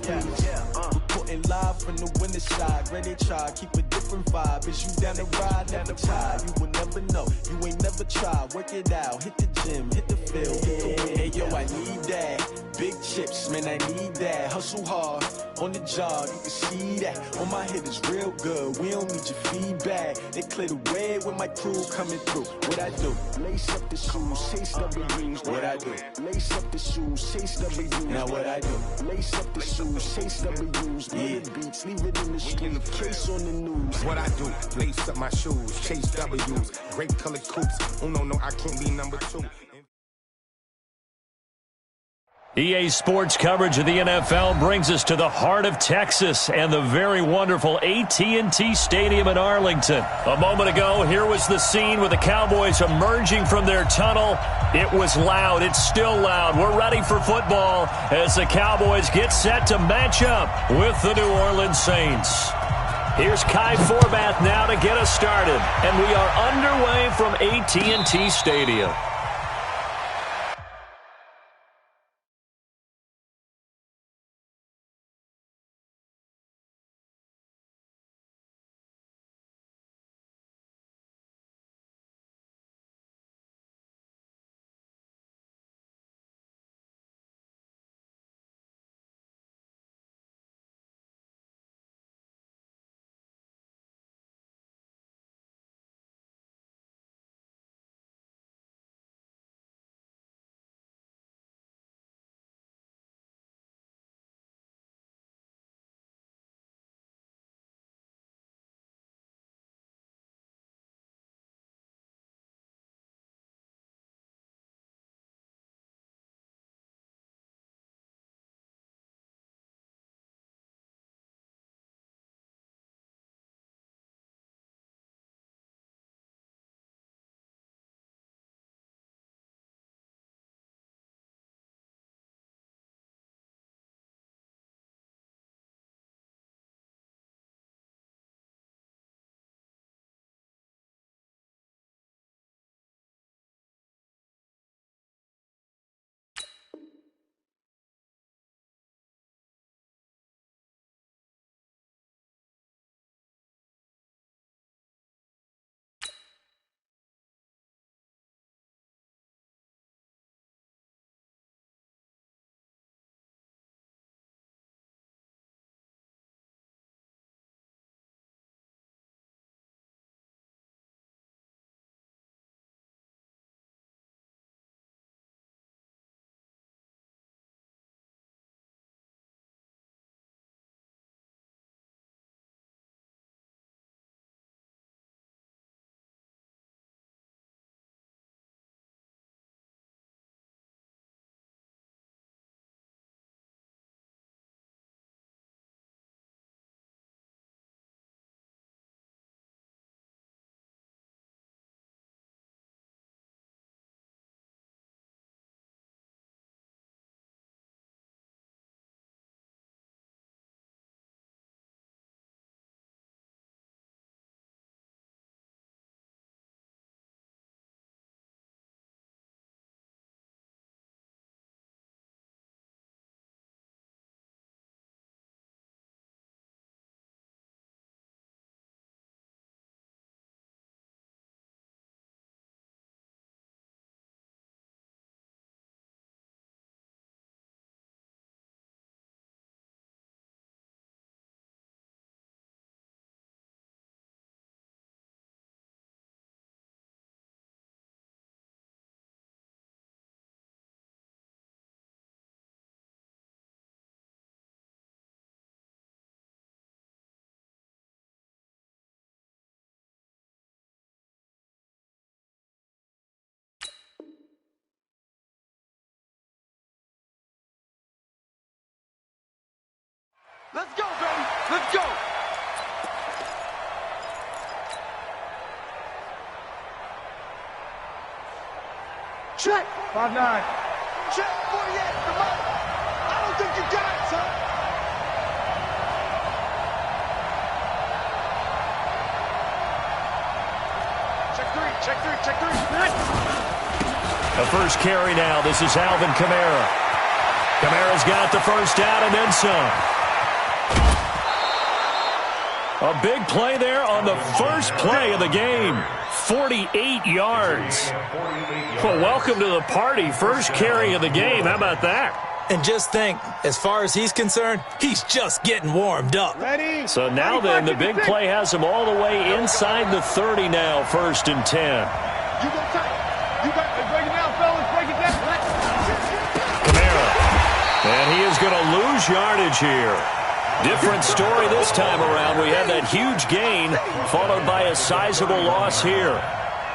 please. Reporting live from the winter side. Ready to try, keep a different vibe. Is you down the ride, never try. You will never know, you ain't never tried. Work it out, hit the gym, hit the field, hit the win. Hey yo, I need that. Big chips, man, I need that. Hustle hard, on the job, you can see that. On my head is real good, we don't need your feedback. They clear the way when my crew coming through. What I do? Lace up the shoes, chase W's. What I do? Lace up the shoes, chase W's. Now what I do? Lace up the shoes, chase W's. Yeah. Beats, leave it in the street, case on the news. What I do? Lace up my shoes, chase W's. Great colored coupes. Oh no, I can't be number 2. EA Sports coverage of the NFL brings us to the heart of Texas and the very wonderful AT&T Stadium in Arlington. A moment ago, here was the scene with the Cowboys emerging from their tunnel. It was loud. It's still loud. We're ready for football as the Cowboys get set to match up with the New Orleans Saints. Here's Kai Forbath now to get us started, and we are underway from AT&T Stadium. Let's go, baby. Let's go. Check. 5-9. Check. 48. Come on. I don't think you got it, son. Check three. Check three. Check three. The first carry now. This is Alvin Kamara. Kamara's got the first down and then some. A big play there on the first play of the game. 48 yards. Well, welcome to the party. First carry of the game. How about that? And just think, as far as he's concerned, he's just getting warmed up. Ready? So now then, the big play has him all the way inside the 30 now, 1st and 10. You go tight. You got it. Break it down, fellas. Break it down. Kamara. And he is going to lose yardage here. Different story this time around. We had that huge gain, followed by a sizable loss here.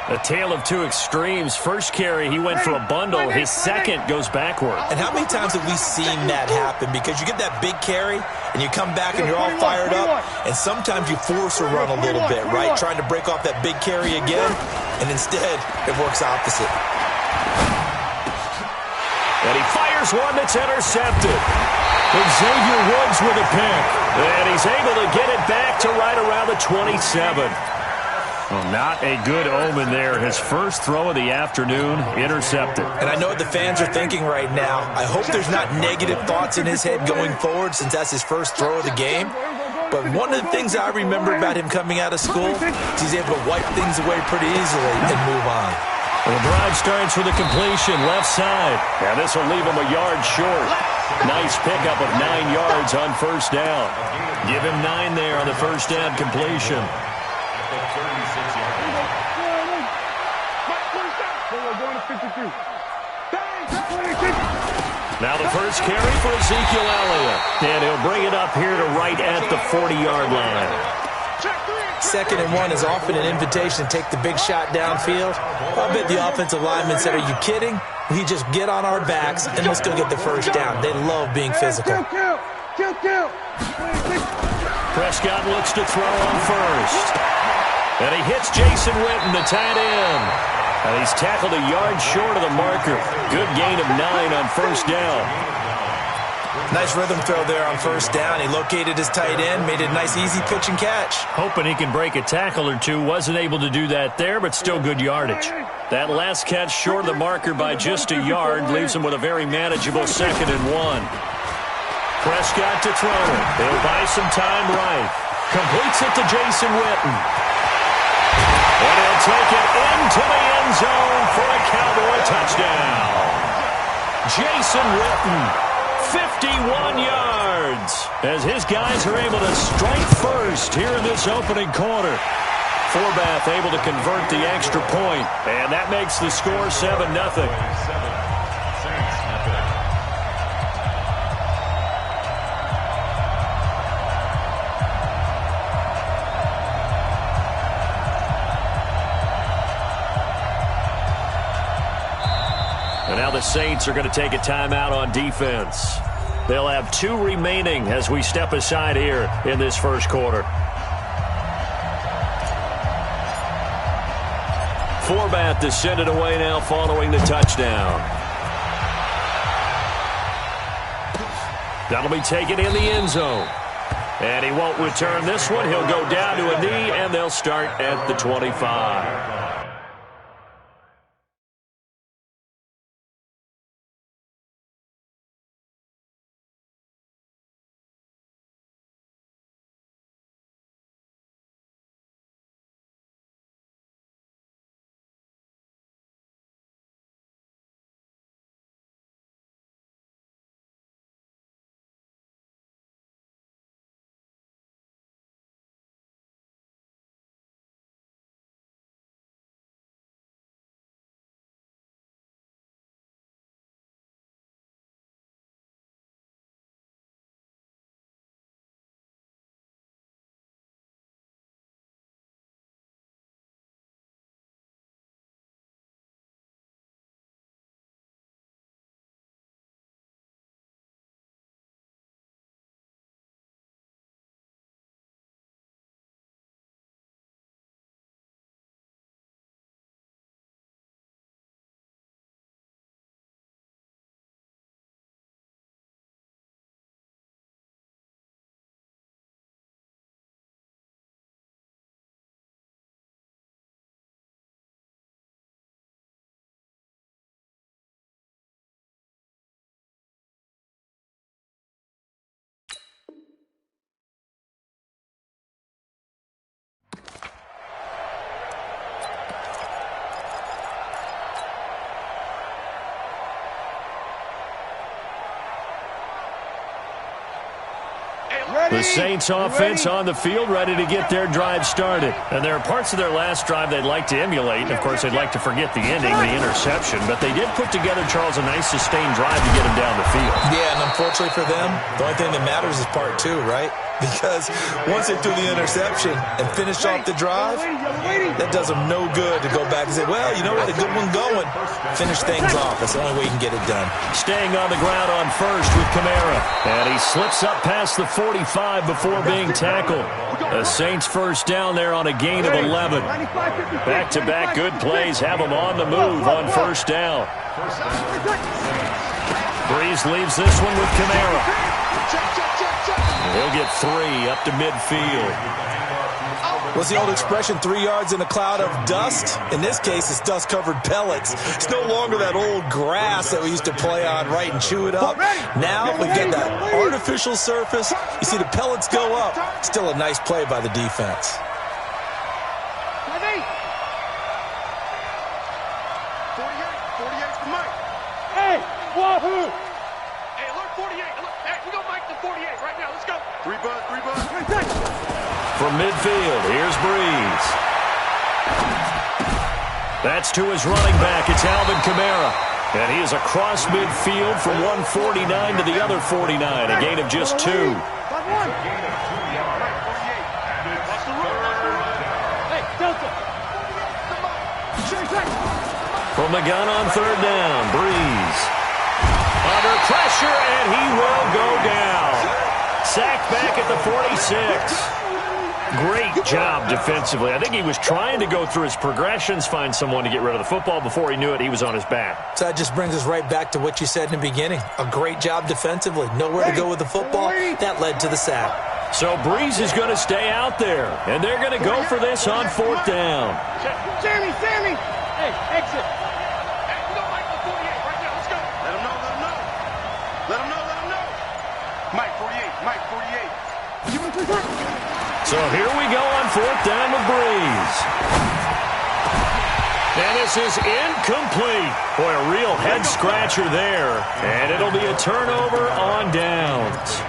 A tale of two extremes. First carry, he went for a bundle. His second goes backward. And how many times have we seen that happen? Because you get that big carry, and you come back and you're all fired up, and sometimes you force a run a little bit, right? Trying to break off that big carry again, and instead it works opposite. And he fires one that's intercepted. Xavier Woods with a pick. And he's able to get it back to right around the 27. Well, not a good omen there. His first throw of the afternoon, intercepted. And I know what the fans are thinking right now. I hope there's not negative thoughts in his head going forward since that's his first throw of the game. But one of the things I remember about him coming out of school is he's able to wipe things away pretty easily and move on. Well, the drive starts with a completion left side. And this will leave him a yard short. Nice pickup of 9 yards on first down. Give him 9 there on the first down completion. Now the first carry for Ezekiel Elliott. And he'll bring it up here to right at the 40-yard line. 2nd and 1 is often an invitation to take the big shot downfield. I bet the offensive lineman said, are you kidding? We just get on our backs and let's go get the first down. They love being physical. Prescott looks to throw on first. And he hits Jason Witten, the tight end. And he's tackled a yard short of the marker. Good gain of 9 on first down. Nice rhythm throw there on first down. He located his tight end, made it a nice, easy pitch and catch. Hoping he can break a tackle or two. Wasn't able to do that there, but still good yardage. That last catch short of the marker by just a yard leaves him with a very manageable 2nd and 1. Prescott to throw it. They'll buy some time right. Completes it to Jason Witten. And he'll take it into the end zone for a Cowboy touchdown. Jason Witten, 51 yards, as his guys are able to strike first here in this opening quarter. Forbath able to convert the extra point, and that makes the score 7-0. And now the Saints are going to take a timeout on defense. They'll have 2 remaining as we step aside here in this first quarter. Forbath to send it away now following the touchdown. That'll be taken in the end zone. And he won't return this one. He'll go down to a knee, and they'll start at the 25. The Saints offense on the field, ready to get their drive started. And there are parts of their last drive they'd like to emulate. And, of course, they'd like to forget the ending, the interception. But they did put together, Charles, a nice sustained drive to get them down the field. Yeah, and unfortunately for them, the only thing that matters is part two, right? Because once they threw the interception and finished off the drive, that does them no good to go back and say, well, you know what, a good one going. Finish things off. That's the only way you can get it done. Staying on the ground on first with Kamara. And he slips up past the 45 before being tackled. The Saints first down there on a gain of 11. Back-to-back good plays have them on the move on first down. Breeze leaves this one with Kamara. He'll get 3 up to midfield. What's the old expression, 3 yards in a cloud of dust? In this case, it's dust-covered pellets. It's no longer that old grass that we used to play on, right, and chew it up. Now we've got that artificial surface. You see the pellets go up. Still a nice play by the defense. 48's the mic. Hey, wahoo! Hey, look, 48. Look, hey, we gonna make the 48 right now. Let's go. 3 bud. From midfield, here's Breeze. That's to his running back. It's Alvin Kamara. And he is across midfield from 149 to the other 49. A gain of just 2. From the gun on third down, Breeze. Under pressure, and he will go down. Sacked back at the 46. Great job defensively. I think he was trying to go through his progressions, find someone to get rid of the football. Before he knew it, he was on his back. So that just brings us right back to what you said in the beginning. A great job defensively. Nowhere to go with the football. That led to the sack. So Breeze is going to stay out there, and they're going to go for this on fourth down. Sammy! Hey, exit. Hey, we don't like the 48 right now. Let's go. Let him know. Mike, 48. So here we go on fourth down with Breeze. And this is incomplete. Boy, a real head-scratcher there. And it'll be a turnover on downs.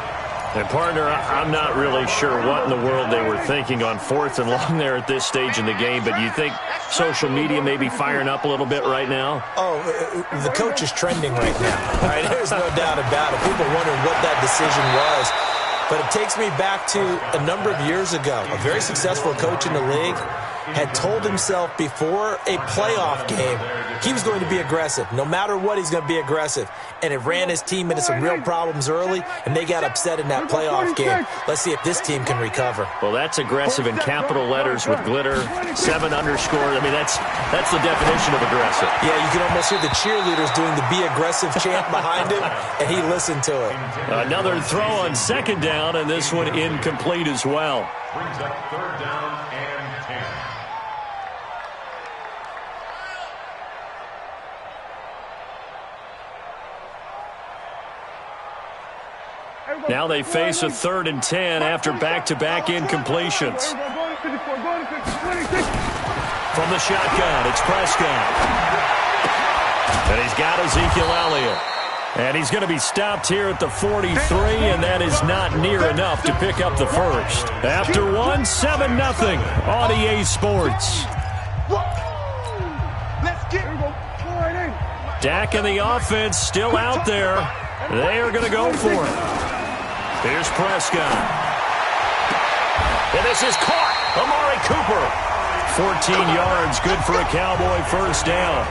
And, partner, I'm not really sure what in the world they were thinking on fourth and long there at this stage in the game, but you think social media may be firing up a little bit right now? Oh, the coach is trending right now. Right? There's no doubt about it. People wondering what that decision was. But it takes me back to a number of years ago. A very successful coach in the league had told himself before a playoff game he was going to be aggressive. No matter what, he's going to be aggressive. And it ran his team into some real problems early, and they got upset in that playoff game. Let's see if this team can recover. Well, that's aggressive in capital letters with glitter, 7 underscore. I mean, that's the definition of aggressive. Yeah, you can almost hear the cheerleaders doing the be aggressive chant behind him, and he listened to it. Another throw on second down, and this one incomplete as well. Brings up third down and 10. Now they face a 3rd and 10 after back-to-back incompletions. From the shotgun, it's Prescott. And he's got Ezekiel Elliott. And he's going to be stopped here at the 43, and that is not near enough to pick up the first. After one, 7-0 on EA Sports. Dak and the offense still out there. They are going to go for it. Here's Prescott. And this is caught. Amari Cooper. 14 yards, good for a Cowboy first down.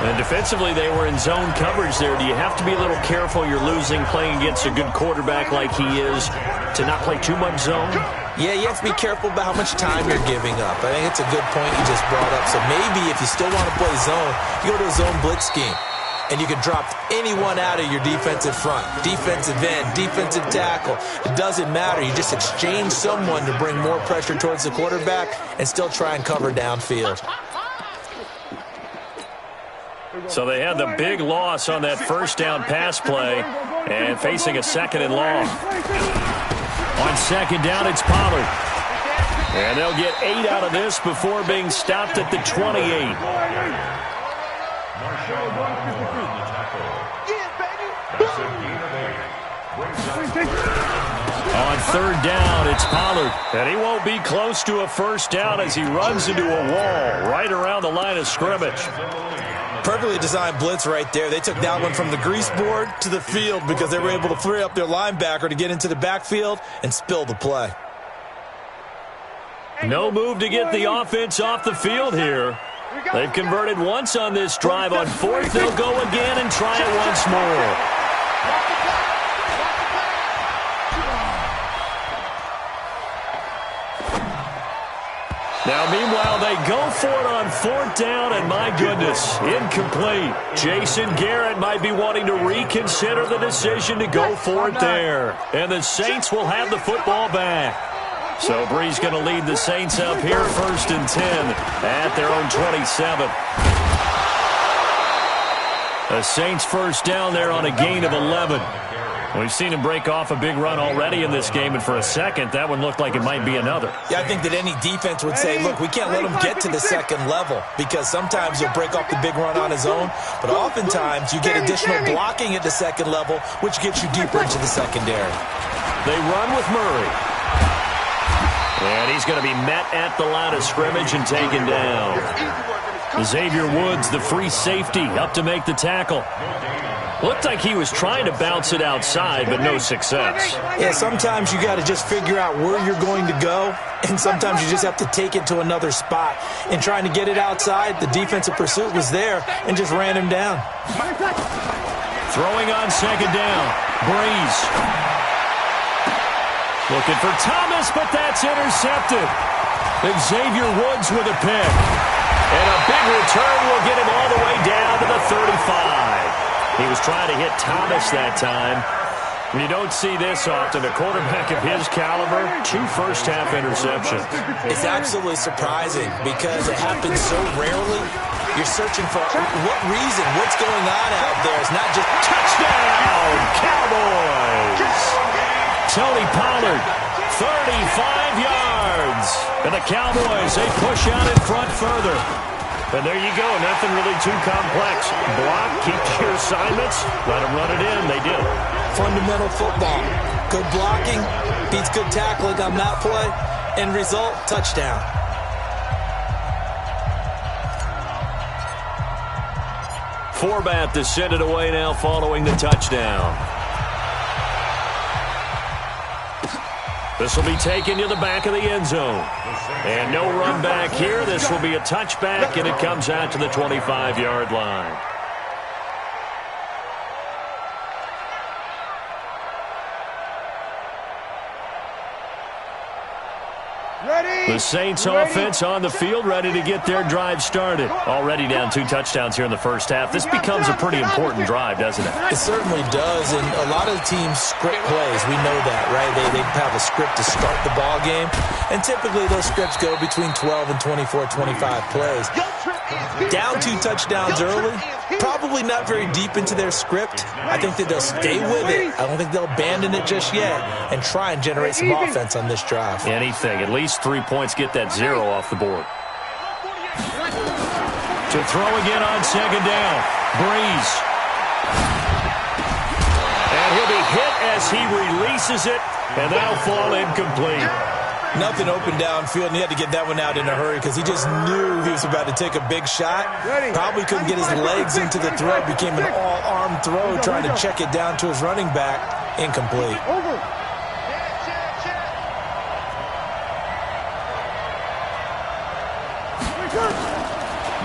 And defensively, they were in zone coverage there. Do you have to be a little careful? You're losing, playing against a good quarterback like he is, to not play too much zone? Yeah, you have to be careful about how much time you're giving up. I think it's a good point you just brought up. So maybe if you still want to play zone, you go to a zone blitz scheme. And you can drop anyone out of your defensive front, defensive end, defensive tackle. It doesn't matter. You just exchange someone to bring more pressure towards the quarterback and still try and cover downfield. So they had the big loss on that first down pass play and facing a 2nd and long. On 2nd down, it's Pollard. And they'll get 8 out of this before being stopped at the 28. On third down, it's Pollard. And he won't be close to a first down as he runs into a wall right around the line of scrimmage. Perfectly designed blitz right there. They took that one from the grease board to the field because they were able to free up their linebacker to get into the backfield and spill the play. No move to get the offense off the field here. They've converted once on this drive. On fourth, they'll go again and try it once more. Now, meanwhile, they go for it on fourth down, and my goodness, incomplete. Jason Garrett might be wanting to reconsider the decision to go for it there. And the Saints will have the football back. So Bree's going to lead the Saints up here, 1st and 10 at their own 27. The Saints first down there on a gain of 11. We've seen him break off a big run already in this game, and for a second, that one looked like it might be another. Yeah, I think that any defense would say, look, we can't let him get to the second level because sometimes he'll break off the big run on his own, but oftentimes you get additional blocking at the second level, which gets you deeper into the secondary. They run with Murray. And he's going to be met at the line of scrimmage and taken down. Xavier Woods, the free safety, up to make the tackle. Looked like he was trying to bounce it outside, but no success. Yeah, sometimes you got to just figure out where you're going to go, and sometimes you just have to take it to another spot. And trying to get it outside, the defensive pursuit was there and just ran him down. Throwing on second down, Breeze. Looking for Thomas, but that's intercepted. Xavier Woods with a pick. And a big return will get him all the way down to the 35. He was trying to hit Thomas that time. You don't see this often. A quarterback of his caliber, 2 first-half interceptions. It's absolutely surprising because it happens so rarely. You're searching for what reason, what's going on out there. It's not just touchdown, Cowboys. Tony Pollard, 35 yards. And the Cowboys, they push out in front further. And there you go, nothing really too complex. Block, keep your assignments, let them run it in. They did. Fundamental football. Good blocking, beats good tackling on that play. End result, touchdown. Forbat to send it away now following the touchdown. This will be taken to the back of the end zone. And no run back here. This will be a touchback, and it comes out to the 25-yard line. The Saints offense on the field, ready to get their drive started. Already down 2 touchdowns here in the first half. This becomes a pretty important drive, doesn't it? It certainly does, and a lot of teams script plays. We know that, right? They have a script to start the ball game, and typically those scripts go between 12 and 24, 25 plays. Down 2 touchdowns early, probably not very deep into their script. I think that they'll stay with it. I don't think they'll abandon it just yet and try and generate some offense on this drive. Anything, at least 3 points, get that 0 off the board. To throw again on second down, Breeze. And he'll be hit as he releases it, and that'll fall incomplete. Nothing open downfield, and he had to get that one out in a hurry because he just knew he was about to take a big shot. Probably couldn't get his legs into the throw. Became an all-arm throw, trying to check it down to his running back. Incomplete.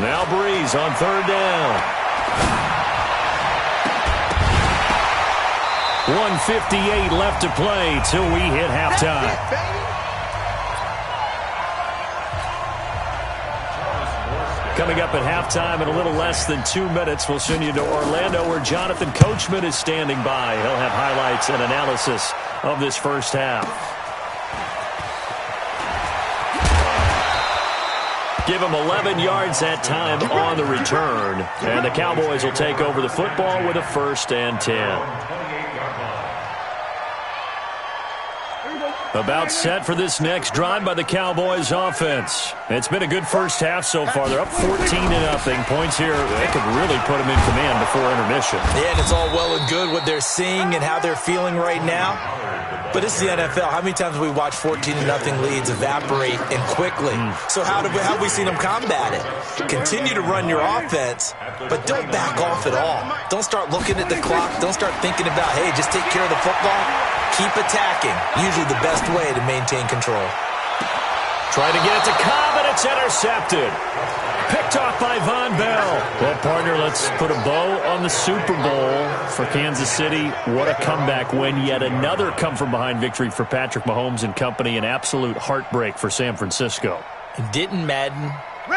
Now Breeze on third down. 1:58 left to play till we hit halftime. Coming up at halftime in a little less than 2 minutes, we'll send you to Orlando where Jonathan Coachman is standing by. He'll have highlights and analysis of this first half. Give him 11 yards that time on the return. And the Cowboys will take over the football with a 1st and 10. About set for this next drive by the Cowboys offense. It's been a good first half so far. They're up 14-0. Points here, they could really put them in command before intermission. Yeah, and it's all well and good what they're seeing and how they're feeling right now. But this is the NFL. How many times have we watched 14-0 leads evaporate and quickly? So how have we seen them combat it? Continue to run your offense, but don't back off at all. Don't start looking at the clock. Don't start thinking about, hey, just take care of the football. Keep attacking. Usually the best way to maintain control. Trying to get it to Cobb, and it's intercepted. Picked off by Von Bell. Well, partner, let's put a bow on the Super Bowl for Kansas City. What a comeback win. Yet another come-from-behind victory for Patrick Mahomes and company. An absolute heartbreak for San Francisco. Didn't Madden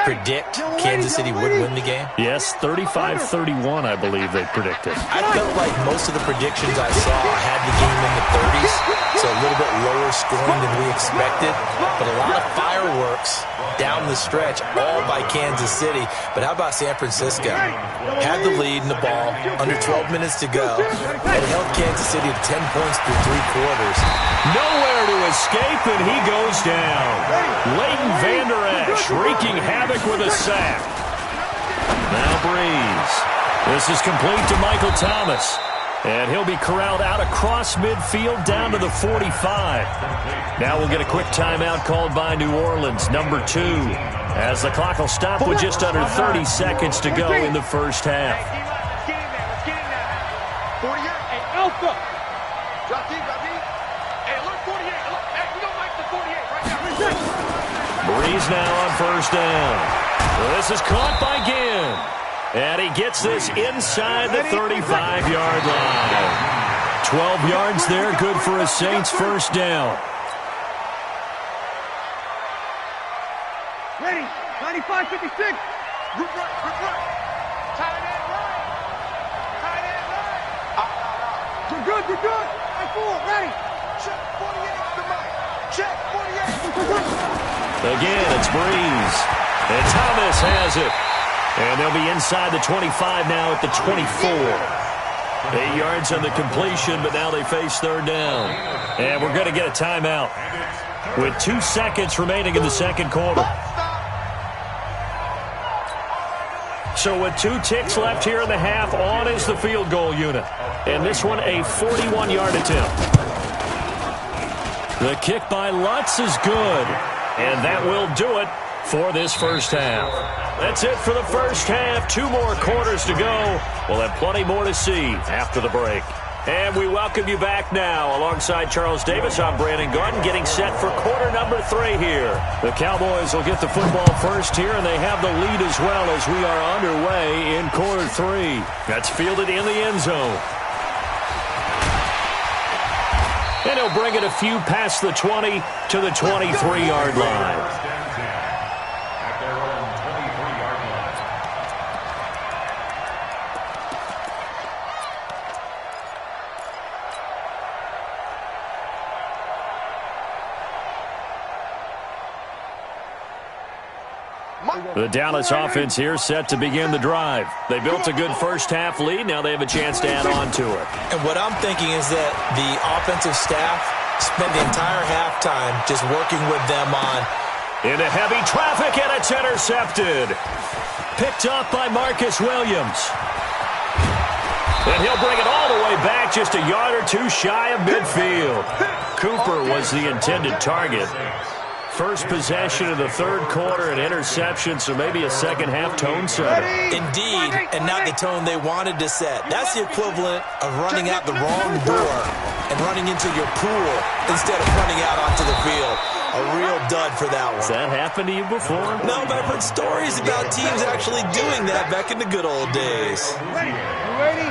predict Kansas City would win the game? Yes, 35-31, I believe they predicted. I felt like most of the predictions I saw had the game in the 30s, so a little bit lower scoring than we expected, but a lot of fireworks down the stretch, all by Kansas City. But how about San Francisco? Had the lead in the ball, under 12 minutes to go, and held Kansas City to 10 points through 3 quarters. Nowhere to escape, and he goes down. Leighton Vander Esch wreaking havoc with a sack. Now Breeze. This is complete to Michael Thomas. And he'll be corralled out across midfield down to the 45. Now we'll get a quick timeout called by New Orleans, number 2, as the clock will stop with just under 30 seconds to go in the first half. Get in there. Let's get in there. 48. Hey, Alpha. Drop deep. Hey, alert 48. Alert. Hey, we don't like the 48 right now. Breeze now on first down. This is caught by Ginn. And he gets this inside the 35-yard line. 12 yards there, good for a Saints first down. Ready. 95-56. Root right. Tight end right. We're good. High 4. Ready. Check 48 to Mike. Check 48. Again, it's Breeze. And Thomas has it. And they'll be inside the 25 now at the 24. 8 yards on the completion, but now they face third down. And we're going to get a timeout with 2 seconds remaining in the second quarter. So with 2 ticks left here in the half, on is the field goal unit. And this one a 41-yard attempt. The kick by Lutz is good. And that will do it for this first half. That's it for the first half. 2 more quarters to go. We'll have plenty more to see after the break. And we welcome you back now. Alongside Charles Davis, I'm Brandon Gordon, getting set for quarter number 3 here. The Cowboys will get the football first here, and they have the lead as well as we are underway in quarter 3. That's fielded in the end zone. And he'll bring it a few past the 20 to the 23-yard line. The Dallas offense here set to begin the drive. They built a good first-half lead. Now they have a chance to add on to it. And what I'm thinking is that the offensive staff spent the entire halftime just working with them on. Into heavy traffic, and it's intercepted. Picked up by Marcus Williams. And he'll bring it all the way back, just a yard or 2 shy of midfield. Cooper was the intended target. First possession of the third quarter, an interception, so maybe a second-half tone setter. Indeed, and not the tone they wanted to set. That's the equivalent of running out the wrong door and running into your pool instead of running out onto the field. A real dud for that one. Has that happened to you before? No, but I've heard stories about teams actually doing that back in the good old days.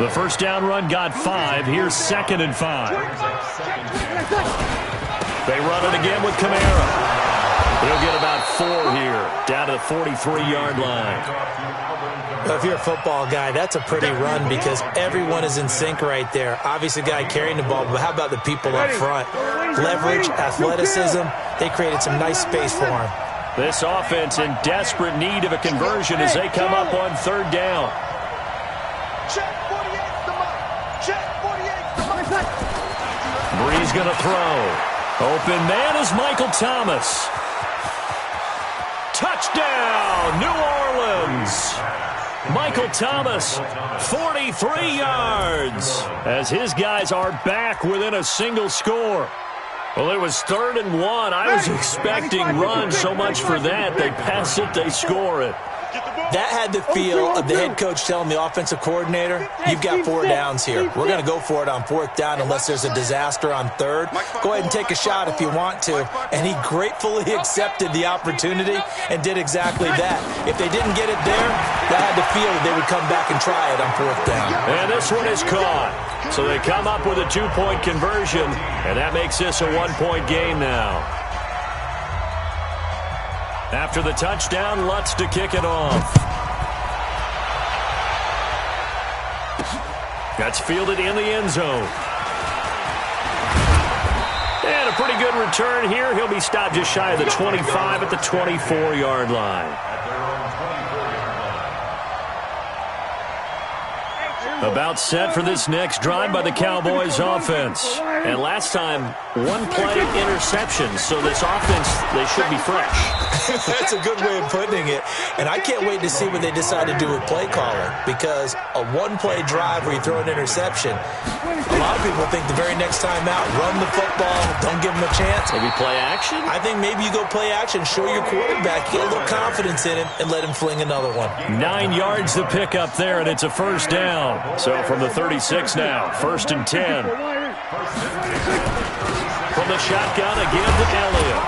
The first down run got 5. Here's 2nd and 5. They run it again with Kamara. He'll get about 4 here, down to the 43-yard line. Well, if you're a football guy, that's a pretty run because everyone is in sync right there. Obviously, the guy carrying the ball, but how about the people up front? Leverage, athleticism, they created some nice space for him. This offense in desperate need of a conversion as they come up on third down. Check 48 to Mike. Check 48 to Mike. Breeze going to throw. Open man is Michael Thomas. Touchdown, New Orleans. Michael Thomas, 43 yards, as his guys are back within a single score. Well, it was 3rd and 1. I was expecting run. So much for that. They pass it, they score it. That had the feel of the head coach telling the offensive coordinator, you've got 4 downs here. We're going to go for it on 4th down unless there's a disaster on 3rd. Go ahead and take a shot if you want to. And he gratefully accepted the opportunity and did exactly that. If they didn't get it there, that had the feel that they would come back and try it on 4th down. And this one is caught. So they come up with a 2-point conversion, and that makes this a 1-point game now. After the touchdown, Lutz to kick it off. That's fielded in the end zone. And a pretty good return here. He'll be stopped just shy of the 25 at the 24-yard line. About set for this next drive by the Cowboys offense. And last time, 1-play interception. So this offense, they should be fresh. That's a good way of putting it. And I can't wait to see what they decide to do with play calling. Because a 1-play drive where you throw an interception, a lot of people think the very next time out, run the football, don't give them a chance. Maybe play action? I think maybe you go play action, show your quarterback, get a little confidence in him, and let him fling another one. 9 yards to pick up there, and it's a 1st down. So from the 36 now, 1st and 10. From the shotgun again to Elliott.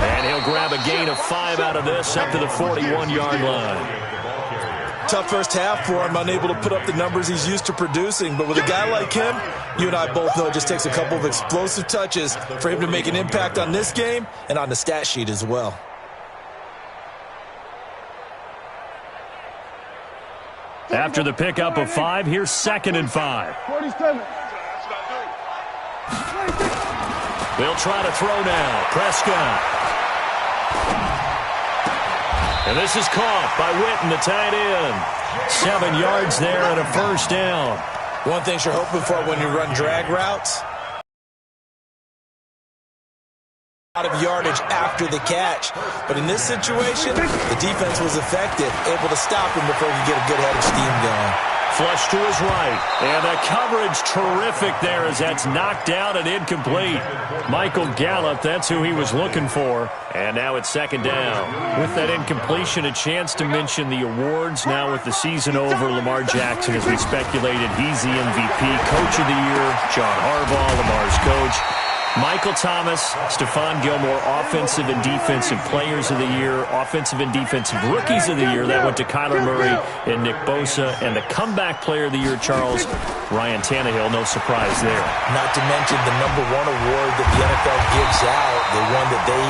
And he'll grab a gain of 5 out of this up to the 41-yard line. Tough first half for him, unable to put up the numbers he's used to producing. But with a guy like him, you and I both know it just takes a couple of explosive touches for him to make an impact on this game and on the stat sheet as well. After the pickup of 5, here's 2nd and 5. 47. They'll try to throw now. Prescott. And this is caught by Witten, the tight end. 7 yards there and a 1st down. One thing you're hoping for when you run drag routes, out of yardage after the catch. But in this situation, the defense was effective, able to stop him before he could get a good head of steam going. Flush to his right. And the coverage terrific there as that's knocked down and incomplete. Michael Gallup, that's who he was looking for. And now it's 2nd down. With that incompletion, a chance to mention the awards. Now with the season over, Lamar Jackson, as we speculated, he's the MVP, Coach of the Year, John Harbaugh, Lamar's coach. Michael Thomas, Stephon Gilmore, Offensive and Defensive Players of the Year, Offensive and Defensive Rookies of the Year. That went to Kyler Murray and Nick Bosa. And the Comeback Player of the Year, Charles, Ryan Tannehill. No surprise there. Not to mention the #1 award that the NFL gives out, the one that they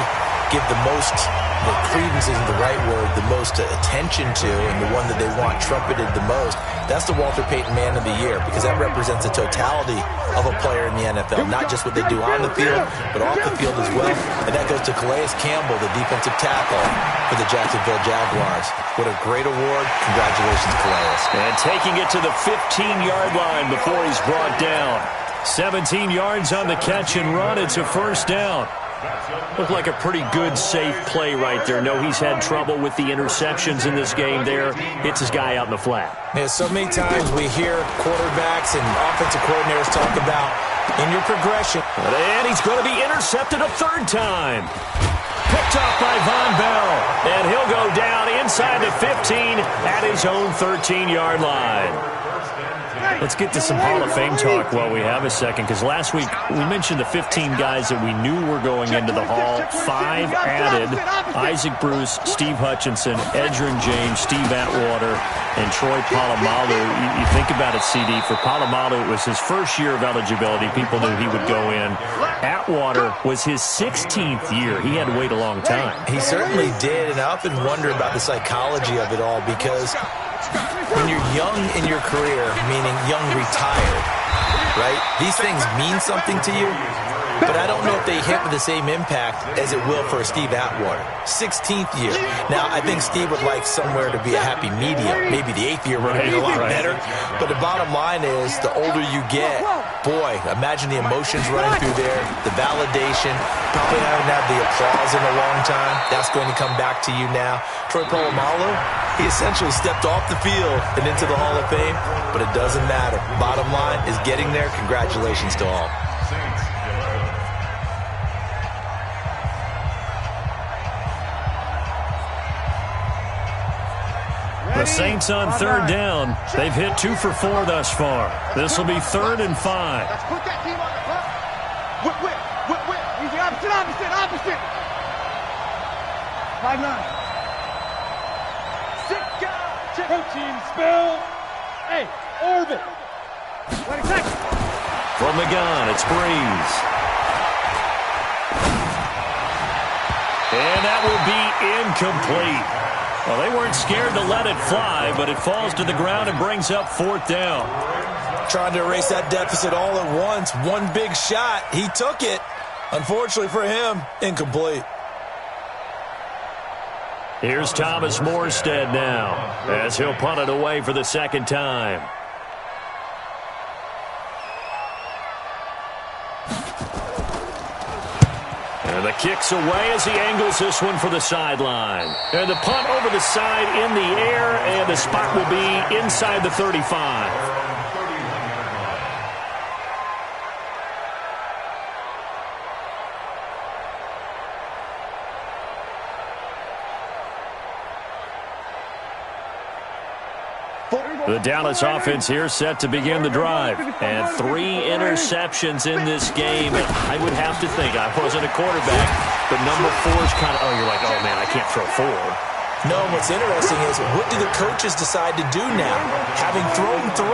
give the most, the credence isn't the right word, the most attention to, and the one that they want trumpeted the most. That's the Walter Payton Man of the Year, because that represents the totality of a player in the NFL, not just what they do on the field, but off the field as well. And that goes to Calais Campbell, the defensive tackle for the Jacksonville Jaguars. What a great award. Congratulations, Calais. And taking it to the 15-yard line before he's brought down. 17 yards on the catch and run. It's a 1st down. Looked like a pretty good, safe play right there. No, he's had trouble with the interceptions in this game there. Hits his guy out in the flat. Yeah, so many times we hear quarterbacks and offensive coordinators talk about in your progression. And he's going to be intercepted a 3rd time. Picked off by Von Bell. And he'll go down inside the 15 at his own 13-yard line. Let's get to some Hall of Fame talk while we have a second, because last week we mentioned the 15 guys that we knew were going into the Hall. 5 added: Isaac Bruce, Steve Hutchinson, Edgerrin James, Steve Atwater, and Troy Polamalu. You think about it, CD. For Polamalu, it was his first year of eligibility. People knew he would go in. Atwater was his 16th year. He had to wait a long time. He certainly did, and I often wonder about the psychology of it all, because when you're young in your career, meaning young retired, right, these things mean something to you, but I don't know if they hit with the same impact as it will for Steve Atwater. 16th year. Now, I think Steve would like somewhere to be a happy medium. Maybe the 8th year would be a lot better. But the bottom line is, the older you get, boy, imagine the emotions running through there, the validation, probably haven't had the applause in a long time. That's going to come back to you now. Troy Polamalu, he essentially stepped off the field and into the Hall of Fame, but it doesn't matter. Bottom line is getting there. Congratulations to all. Saints on third down. They've hit 2 for 4 thus far. This will be 3rd and 5. Let's put that team on the clock. Whip. Easy, opposite. 5-9. Sit down. Protein spill. Hey, orbit. 20 seconds. From the gun, it's Breeze. And that will be incomplete. Well, they weren't scared to let it fly, but it falls to the ground and brings up 4th down. Trying to erase that deficit all at once. One big shot. He took it. Unfortunately for him, incomplete. Here's Thomas Morstead now, as he'll punt it away for the 2nd time. And the kick's away as he angles this one for the sideline. And the punt over the side in the air, and the spot will be inside the 35. The Dallas offense here set to begin the drive. And 3 interceptions in this game. And I would have to think, I wasn't a quarterback, but number 4 is kind of, you're like, oh, man, I can't throw 4. No, what's interesting is, what do the coaches decide to do now? Having thrown 3,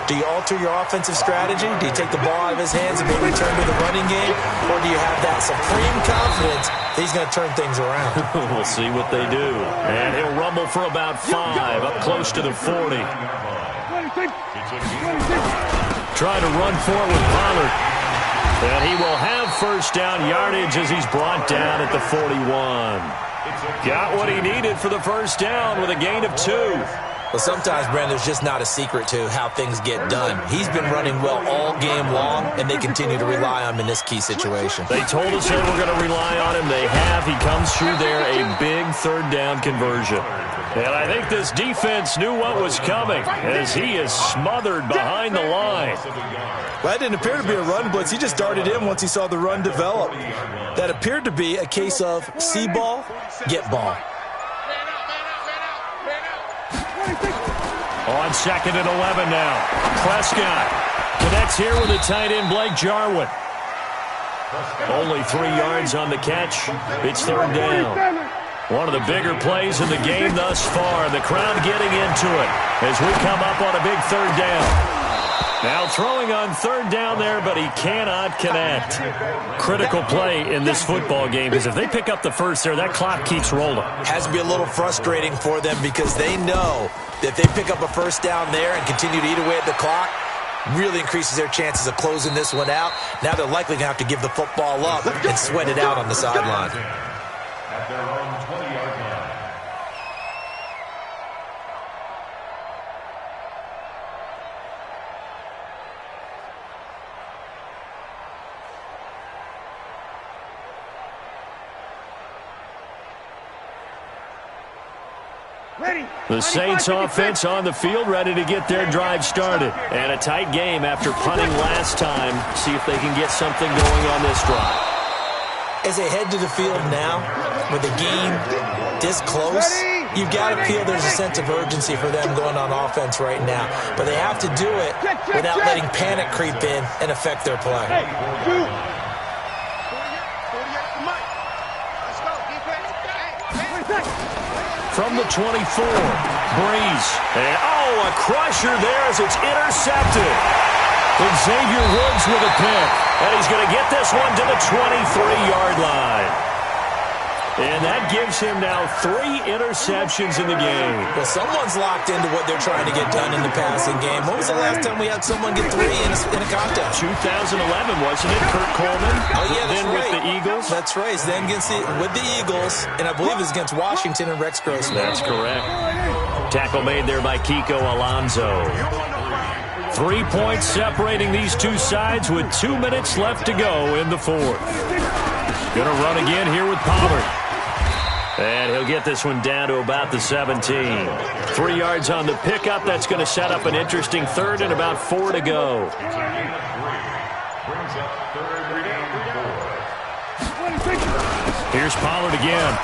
do you alter your offensive strategy? Do you take the ball out of his hands and maybe turn to the running game? Or do you have that supreme confidence that he's going to turn things around? We'll see what they do. And he'll rumble for about 5, up close to the 40. Trying to run for it with Pollard. And he will have 1st down yardage as he's brought down at the 41. Got what he needed for the 1st down with a gain of 2. Well, sometimes, Brandon, there's just not a secret to how things get done. He's been running well all game long, and they continue to rely on him in this key situation. They told us they were going to rely on him. They have. He comes through there, a big 3rd down conversion. And I think this defense knew what was coming as he is smothered behind the line. Well, that didn't appear to be a run blitz. He just darted in once he saw the run develop. That appeared to be a case of see ball, get ball. On 2nd and 11 now. Prescott connects here with the tight end, Blake Jarwin. Only 3 yards on the catch. It's 3rd down. One of the bigger plays in the game thus far. The crowd getting into it as we come up on a big 3rd down. Now throwing on 3rd down there, but he cannot connect. Critical play in this football game, because if they pick up the 1st there, that clock keeps rolling. Has to be a little frustrating for them because they know that if they pick up a 1st down there and continue to eat away at the clock, really increases their chances of closing this one out. Now they're likely going to have to give the football up and sweat it out on the sideline. At their own 20-yard line. The Saints offense on the field, ready to get their drive started. And a tight game after punting last time. See if they can get something going on this drive. As they head to the field now, with the game this close, you've got to feel there's a sense of urgency for them going on offense right now. But they have to do it without letting panic creep in and affect their play. From the 24, Breeze. And, a crusher there as it's intercepted. Xavier Woods with a pick. And he's going to get this one to the 23-yard line. And that gives him now 3 interceptions in the game. Well, someone's locked into what they're trying to get done in the passing game. When was the last time we had someone get 3 in a contest? 2011, wasn't it? Kurt Coleman. Oh, yeah, that's then right. With the Eagles. That's right. Then with the Eagles, and I believe it was against Washington and Rex Grossman. That's correct. Tackle made there by Kiko Alonso. 3 points separating these two sides with 2 minutes left to go in the 4th. Gonna run again here with Pollard. And he'll get this one down to about the 17. 3 yards on the pickup. That's going to set up an interesting 3rd and about 4 to go. Here's Pollard again.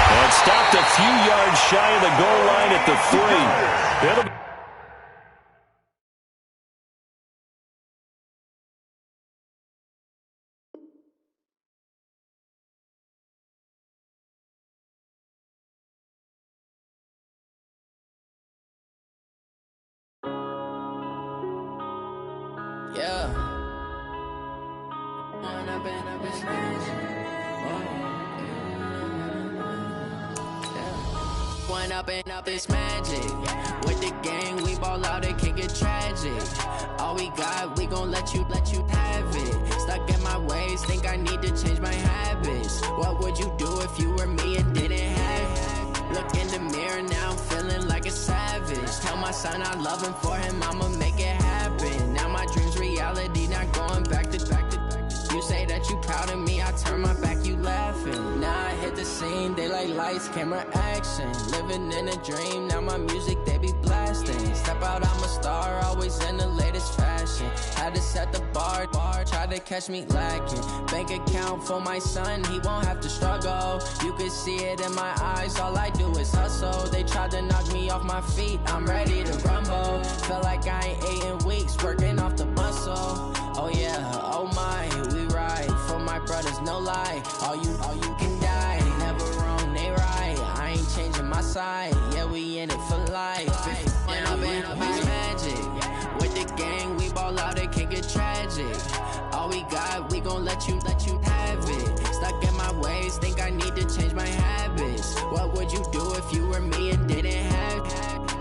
And stopped a few yards shy of the goal line at the 3. Yeah. One up and up is magic. With the gang, we ball out, it can get tragic. All we got, we gon' let you have it. Stuck in my ways, think I need to change my habits. What would you do if you were me and didn't have it? Look in the mirror, now I'm feeling like a savage. Tell my son I love him, for him I'ma make it happen. Now my dream's reality, not going back to. You say that you proud of me, I turn my back, you laughing. Now I hit the scene, they like lights, camera, action. Living in a dream, now my music, they be blasting. Step out, I'm a star, always in the latest fashion. Had to set the bar, try to catch me lacking. Bank account for my son, he won't have to struggle. You can see it in my eyes, all I do is hustle. They tried to knock me off my feet, I'm ready to rumble. Feel like I ain't ate in weeks, working off the muscle. Oh yeah, oh my, we ride for my brothers, no lie. All you can die, they never wrong, they right. I ain't changing my side, yeah, we in it for life. When up and up is magic. With the gang, we ball out, it can get tragic. All we got, we gon' let you have it. Stuck in my ways, think I need to change my habits. What would you do if you were me and didn't have it?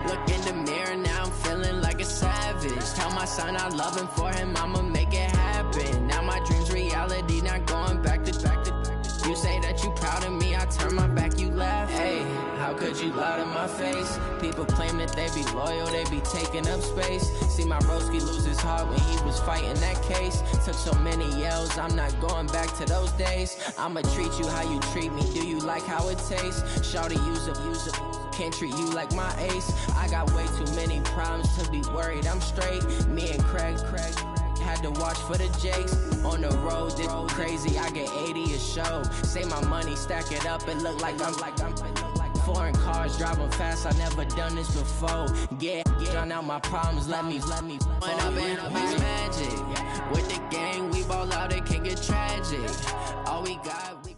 Look in the mirror, now I'm feeling like a savage. Tell my son I love him, for him I'ma make it happen. Now my dream's reality, not going back to. You say that you proud of me, I turn my back, you laugh. Hey, how could you lie to my face? People claim that they be loyal, they be taking up space. See my broski lose his heart when he was fighting that case. Took so many yells, I'm not going back to those days. I'ma treat you how you treat me, do you like how it tastes? Shawty, use it. Can't treat you like my ace. I got way too many problems to be worried, I'm straight. Me and Craig had to watch for the Jakes. On the road, this crazy, I get 80 a show. Say my money, stack it up, it look like I'm foreign cars, driving fast, I never done this before. Yeah, drown out my problems, let me. When up and up is magic. With the gang, we ball out, it can get tragic. All we got, we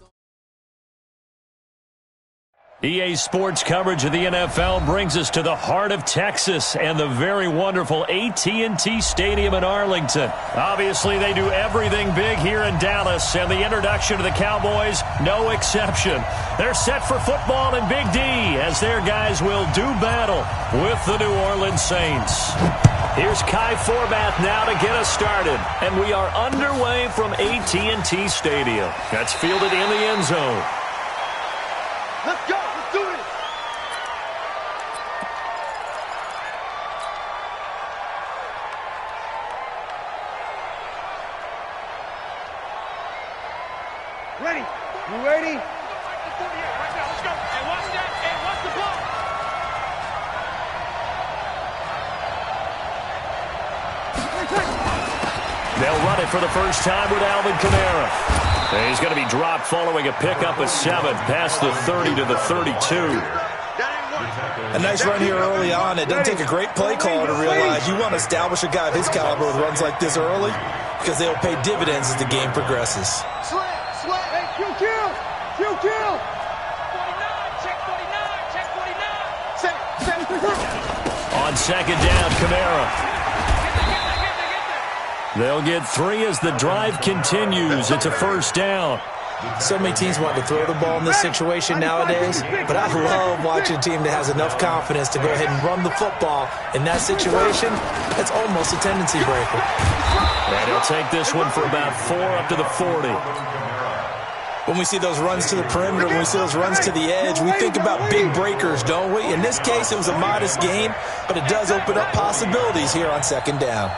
EA Sports coverage of the NFL brings us to the heart of Texas and the very wonderful AT&T Stadium in Arlington. Obviously, they do everything big here in Dallas, and the introduction to the Cowboys, no exception. They're set for football in Big D as their guys will do battle with the New Orleans Saints. Here's Kai Forbath now to get us started, and we are underway from AT&T Stadium. That's fielded in the end zone. Let's go. Let's do this. Ready. You ready? Right now. Let's go. And watch that. And watch the ball. They'll run it for the first time with Alvin Kamara. And he's going to be dropped following a pickup of 7 past the 30 to the 32. A nice run here early on. It doesn't take a great play caller to realize you want to establish a guy of his caliber with runs like this early because they'll pay dividends as the game progresses. Sweat. Hey, Q. 49. Check 49. On second down, Kamara. They'll get 3 as the drive continues. It's a first down. So many teams want to throw the ball in this situation nowadays, but I love watching a team that has enough confidence to go ahead and run the football. In that situation, that's almost a tendency breaker. And he'll take this one for about 4 up to the 40. When we see those runs to the perimeter, when we see those runs to the edge, we think about big breakers, don't we? In this case, it was a modest game, but it does open up possibilities here on second down.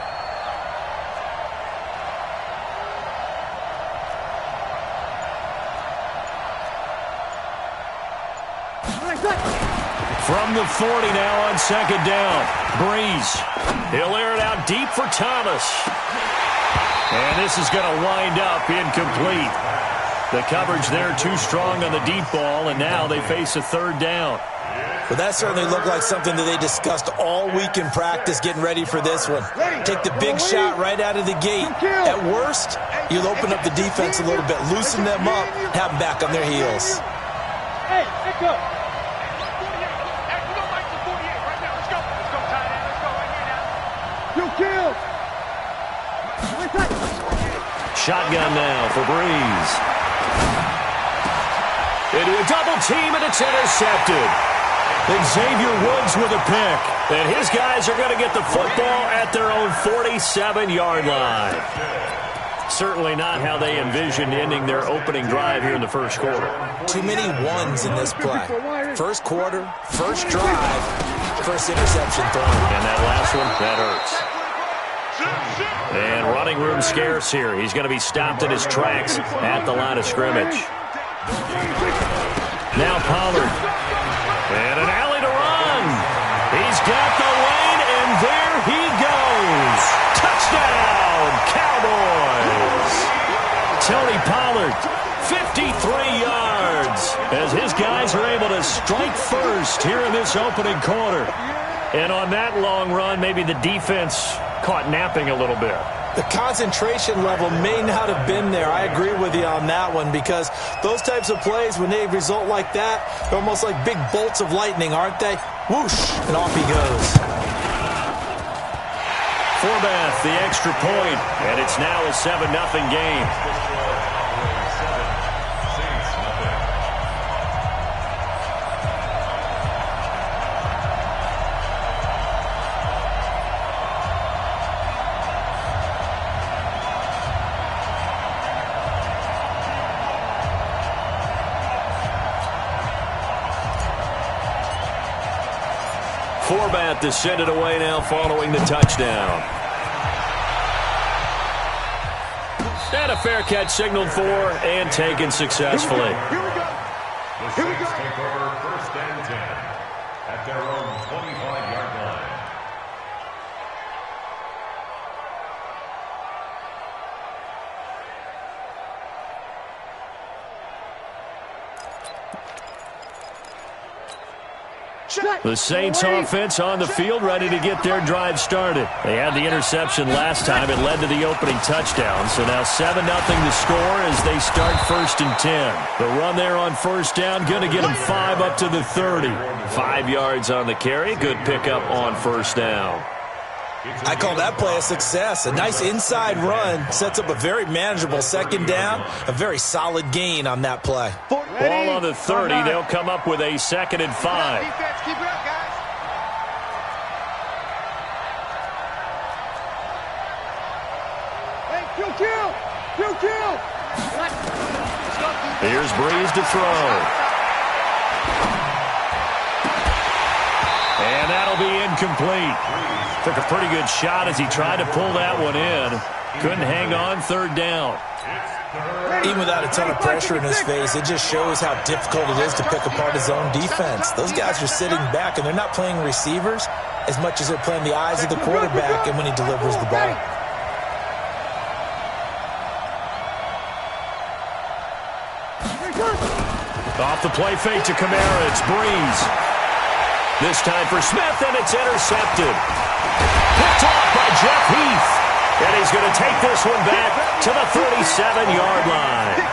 From the 40 now on second down. Breeze. He'll air it out deep for Thomas. And this is going to wind up incomplete. The coverage there too strong on the deep ball, and now they face a third down. Well, that certainly looked like something that they discussed all week in practice getting ready for this one. Take the big shot right out of the gate. At worst, you'll open up the defense a little bit, loosen them up, have them back on their heels. Hey, let's go. Hey, we don't like the 48 right now. Let's go. Let's go, tight end. Let's go right here now. You kill. Shotgun now for Breeze. Into a double team, and it's intercepted. Xavier Woods with a pick. And his guys are going to get the football at their own 47-yard line. Certainly not how they envisioned ending their opening drive here in the first quarter. Too many ones in this play. First quarter, first drive, first interception thrown. And that last one, that hurts. And running room scarce here. He's going to be stopped in his tracks at the line of scrimmage. Now Pollard. And an alley to run. He's got the lane, and there he goes. Touchdown, Cowboys. Tony Pollard, 53 yards, as his guys are able to strike first here in this opening quarter. And on that long run, maybe the defense caught napping a little bit. The concentration level may not have been there. I agree with you on that one, because those types of plays, when they result like that, they're almost like big bolts of lightning, aren't they? Whoosh, and off he goes. Forbath, the extra point, and it's now a 7-0 game. Forbath to send it away now following the touchdown. And a fair catch signaled for and taken successfully. Here we go. The Saints take over first and 10 at their own 25-yard line. The Saints offense on the field, ready to get their drive started. They had the interception last time. It led to the opening touchdown. So now 7-0 the score as they start first and 10. The run there on first down, going to get them 5 up to the 30. 5 yards on the carry. Good pickup on first down. I call that play a success. A nice inside run sets up a very manageable second down. A very solid gain on that play. Ball on the 30. They'll come up with a 2nd and 5. Defense, keep it up, guys. Hey, kill. Here's Breeze to throw. And that'll be incomplete. Took a pretty good shot as he tried to pull that one in. Couldn't hang on, third down. Even without a ton of pressure in his face, it just shows how difficult it is to pick apart his own defense. Those guys are sitting back, and they're not playing receivers as much as they're playing the eyes of the quarterback and when he delivers the ball. Off the play fake to Kamara, it's Breeze. This time for Smith, and it's intercepted. Picked off by Jeff Heath. And he's going to take this one back to the 37-yard line.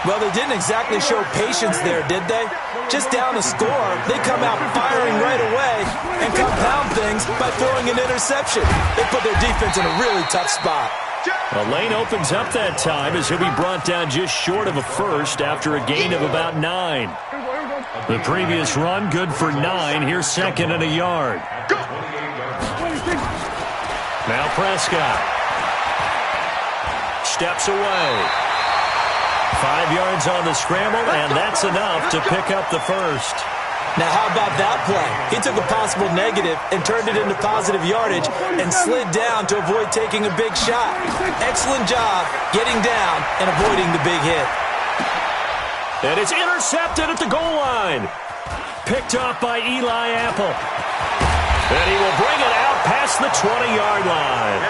Well, they didn't exactly show patience there, did they? Just down a score, they come out firing right away and compound things by throwing an interception. They put their defense in a really tough spot. The lane opens up that time as he'll be brought down just short of a first after a gain of about 9. The previous run, good for 9. Here's 2nd and a yard. Now Prescott. Steps away. 5 yards on the scramble, and that's enough to pick up the first. Now, how about that play? He took a possible negative and turned it into positive yardage and slid down to avoid taking a big shot. Excellent job getting down and avoiding the big hit. And it's intercepted at the goal line. Picked off by Eli Apple. And he will bring it out past the 20-yard line.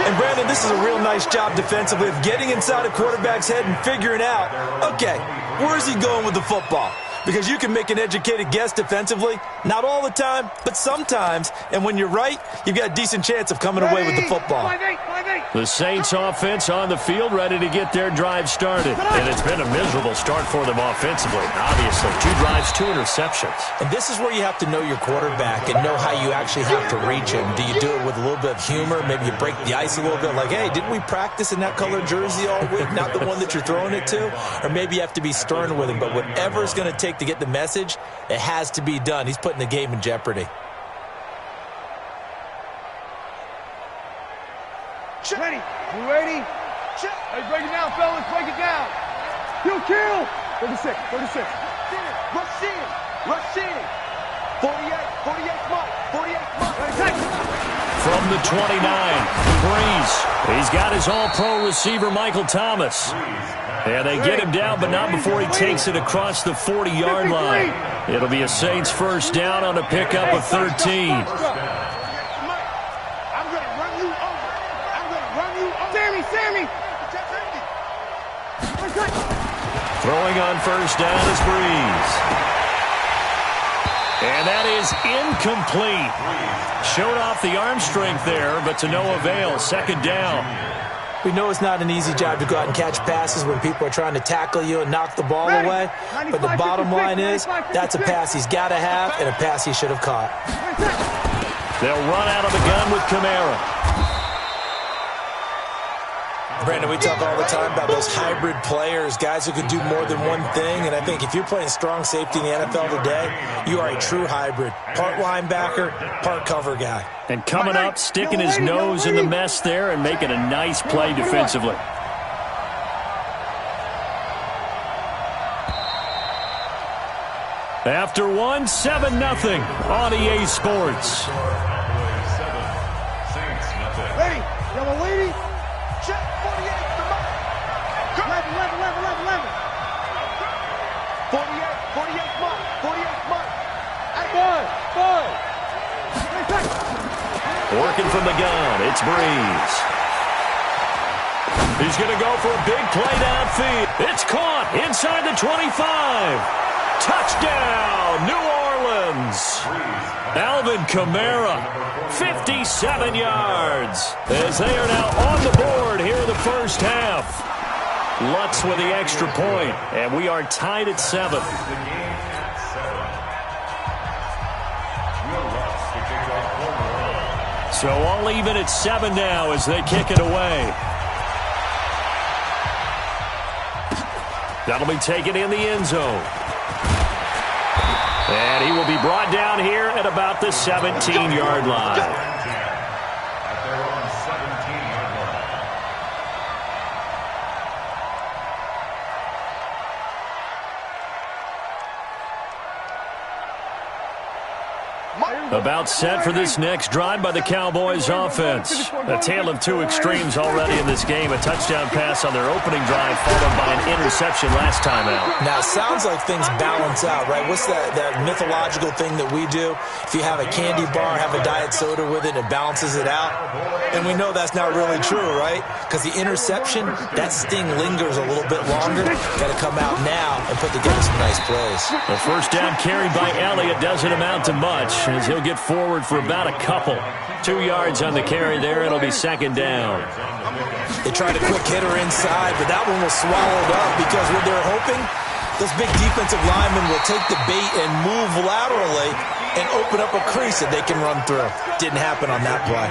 And, Brandon, this is a real nice job defensively of getting inside a quarterback's head and figuring out, okay, where is he going with the football? Because you can make an educated guess defensively. Not all the time, but sometimes. And when you're right, you've got a decent chance of coming away with the football. The Saints offense on the field, ready to get their drive started. And it's been a miserable start for them offensively. Obviously, 2 drives, 2 interceptions. And this is where you have to know your quarterback and know how you actually have to reach him. Do you do it with a little bit of humor? Maybe you break the ice a little bit, like, hey, didn't we practice in that colored jersey all week? Not the one that you're throwing it to? Or maybe you have to be stern with him. But whatever it's going to take to get the message, it has to be done. He's putting the game in jeopardy. Ready? You ready? Hey, break it down, fellas. Break it down. Kill. 36. Rush in. 48 Mike. 48 Mike. From the 29, Breeze. He's got his all-pro receiver, Michael Thomas. And they get him down, but not before he takes it across the 40-yard line. It'll be a Saints first down on a pickup of 13. Sammy! Throwing on first down is Breeze. And that is incomplete. Showed off the arm strength there, but to no avail. Second down. We know it's not an easy job to go out and catch passes when people are trying to tackle you and knock the ball away. But the bottom line is, that's a pass he's got to have and a pass he should have caught. They'll run out of the gun with Kamara. Brandon, we talk all the time about those hybrid players, guys who can do more than one thing. And I think if you're playing strong safety in the NFL today, you are a true hybrid. Part linebacker, part cover guy. And coming up, sticking his nose in the mess there and making a nice play defensively. After 7-0 on EA Sports. Ready? Yellow lady. Check 48 to Mike. 11. 48 Mike. Five. Working from the gun, it's Breeze. He's going to go for a big play downfield. It's caught inside the 25. Touchdown, New Orleans. Alvin Kamara. 57 yards as they are now on the board here in the first half. Lutz with the extra point, and we are tied at 7. So all even at 7 now as they kick it away. That'll be taken in the end zone. And he will be brought down here at about the 17-yard line. At their own 17-yard line. About set for this next drive by the Cowboys offense. A tale of 2 extremes already in this game. A touchdown pass on their opening drive followed by an interception last time out. Now, it sounds like things balance out, right? What's that mythological thing that we do? If you have a candy bar, have a diet soda with it, it balances it out. And we know that's not really true, right? Because the interception, that sting lingers a little bit longer. Got to come out now and put together some nice plays. The first down carried by Elliott doesn't amount to much as he'll get forward for about a couple. 2 yards on the carry there. It'll be second down. They tried a quick hitter inside, but that one was swallowed up because what they're hoping, those big defensive linemen will take the bait and move laterally and open up a crease that they can run through. Didn't happen on that play.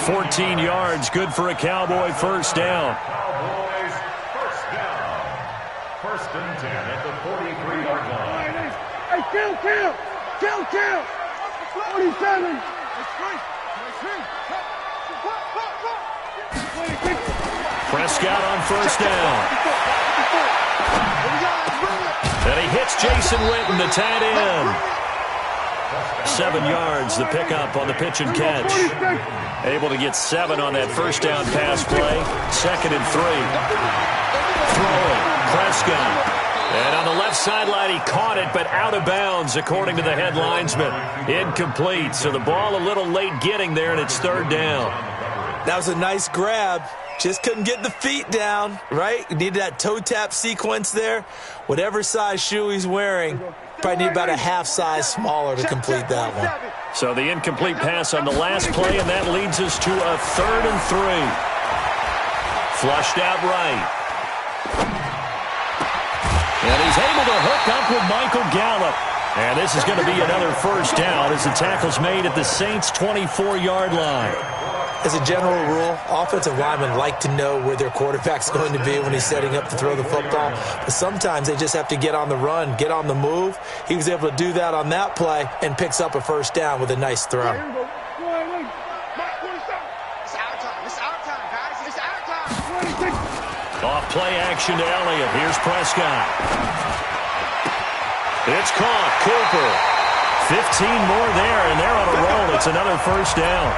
14 yards, good for a Cowboy first down. Cowboys first down. First and 10 at the 43-yard line. Hey, kill. 47. Prescott on first down. And he hits Jason Witten, the tight end. 7 yards, the pickup on the pitch and catch. Able to get 7 on that first down pass play. Second and 3. Throwing, Prescott. And on the left sideline, he caught it, but out of bounds, according to the head linesman. Incomplete, so the ball a little late getting there, and it's third down. That was a nice grab. Just couldn't get the feet down, right? Needed that toe tap sequence there. Whatever size shoe he's wearing, probably need about a half size smaller to complete that one. So the incomplete pass on the last play, and that leads us to a 3rd and 3. Flushed out right. And he's able to hook up with Michael Gallup. And this is going to be another first down as the tackle's made at the Saints' 24-yard line. As a general rule, offensive linemen like to know where their quarterback's going to be when he's setting up to throw the football. But sometimes they just have to get on the run, get on the move. He was able to do that on that play and picks up a first down with a nice throw. It's our time. It's our time, guys. It's our time. Off play action to Elliott. Here's Prescott. It's caught. Cooper. 15 more there, and they're on a roll. It's another first down.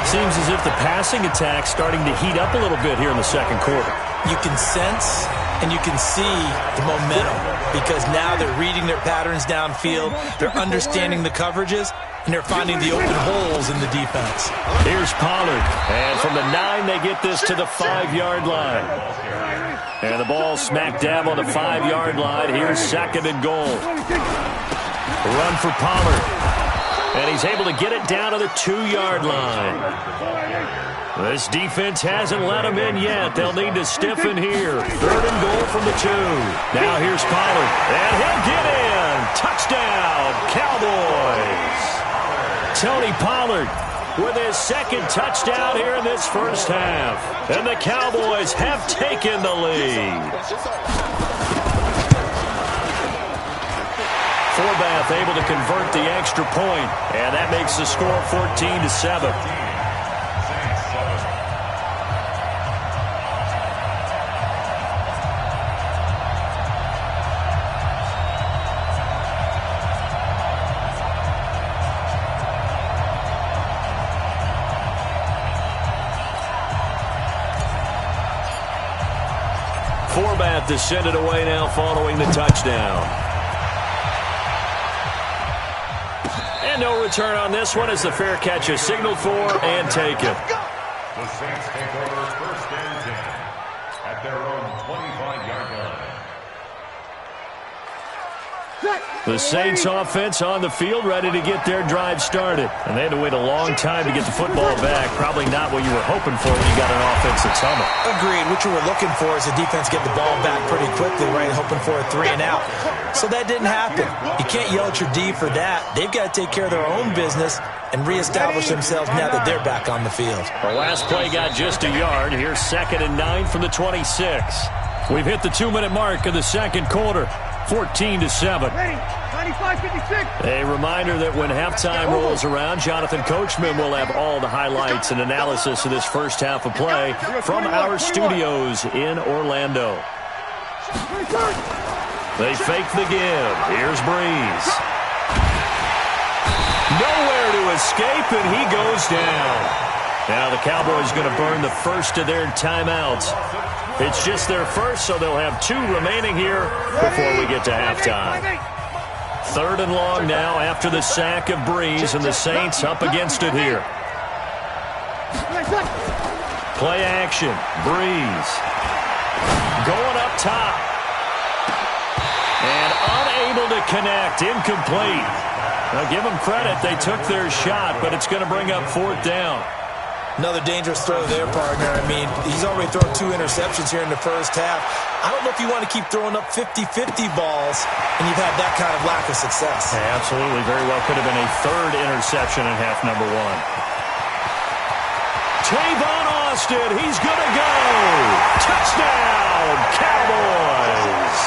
Seems as if the passing attack's starting to heat up a little bit here in the second quarter. You can sense and you can see the momentum because now they're reading their patterns downfield, they're understanding the coverages, and they're finding the open holes in the defense. Here's Pollard, and from the 9 they get this to the 5-yard line. And the ball smack dab on the 5-yard line. Here's 2nd and goal. Run for Pollard. And he's able to get it down to the 2-yard line. This defense hasn't let him in yet. They'll need to stiffen here. 3rd and goal from the 2. Now here's Pollard. And he'll get in. Touchdown, Cowboys. Tony Pollard with his 2nd touchdown here in this first half. And the Cowboys have taken the lead. Forbath able to convert the extra point, and that makes the score 14-7. Forbath to send it away now following the touchdown. And no return on this one as the fair catch is signaled for and taken. The Saints take over 1st and 10 at their own 25-yard line. The Saints offense on the field ready to get their drive started. And they had to wait a long time to get the football back. Probably not what you were hoping for when you got an offense that's humming. Agreed. What you were looking for is the defense get the ball back pretty quickly, right? Hoping for a 3 and out. So that didn't happen. You can't yell at your D for that. They've got to take care of their own business and reestablish themselves now that they're back on the field. The last play got just a yard. Here's 2nd and 9 from the 26. We've hit the 2-minute mark of the second quarter. 14-7. A reminder that when halftime rolls around, Jonathan Coachman will have all the highlights and analysis of this first half of play from our studios in Orlando. They fake the give. Here's Breeze. Nowhere to escape, and he goes down. Now the Cowboys going to burn the first of their timeouts. It's just their first, so they'll have 2 remaining here before we get to halftime. 3rd and long now after the sack of Breeze, and the Saints up against it here. Play action. Breeze. Going up top. And unable to connect. Incomplete. Now give them credit. They took their shot, but it's going to bring up 4th down. Another dangerous throw there, partner. I mean, he's already thrown 2 interceptions here in the first half. I don't know if you want to keep throwing up 50-50 balls, and you've had that kind of lack of success. Yeah, absolutely. Very well could have been a 3rd interception in half number 1. Tavon Austin, he's going to go. Touchdown, Cowboys.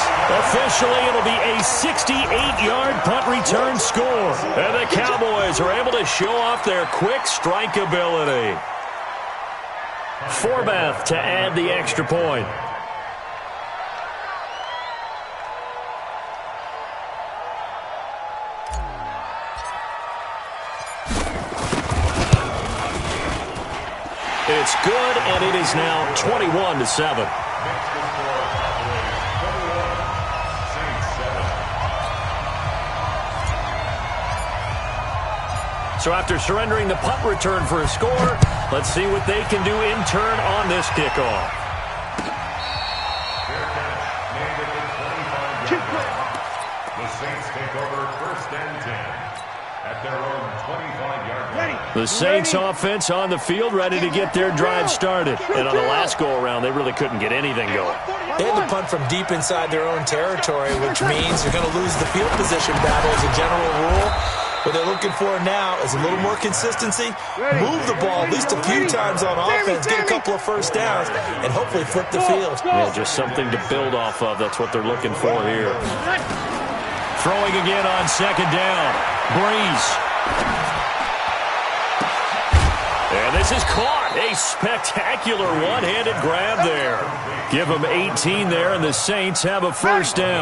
Officially, it'll be a 68-yard punt return score. And the Cowboys are able to show off their quick strike ability. Forbath to add the extra point. It's good, and it is now 21-7. So after surrendering the punt return for a score, Let's see what they can do in turn on this kickoff. Fair catch made at the 25-yard line. The Saints take over 1st and 10 at their own 25-yard line. The Saints offense on the field, ready to get their drive started. And on the last go-around, they really couldn't get anything going. They had to punt from deep inside their own territory, which means you're going to lose the field position battle as a general rule. What they're looking for now is a little more consistency, move the ball at least a few times on offense, get a couple of first downs, and hopefully flip the field. Yeah, just something to build off of. That's what they're looking for here. Throwing again on 2nd down. Breeze. And this is caught. A spectacular one-handed grab there. Give them 18 there, and the Saints have a first down.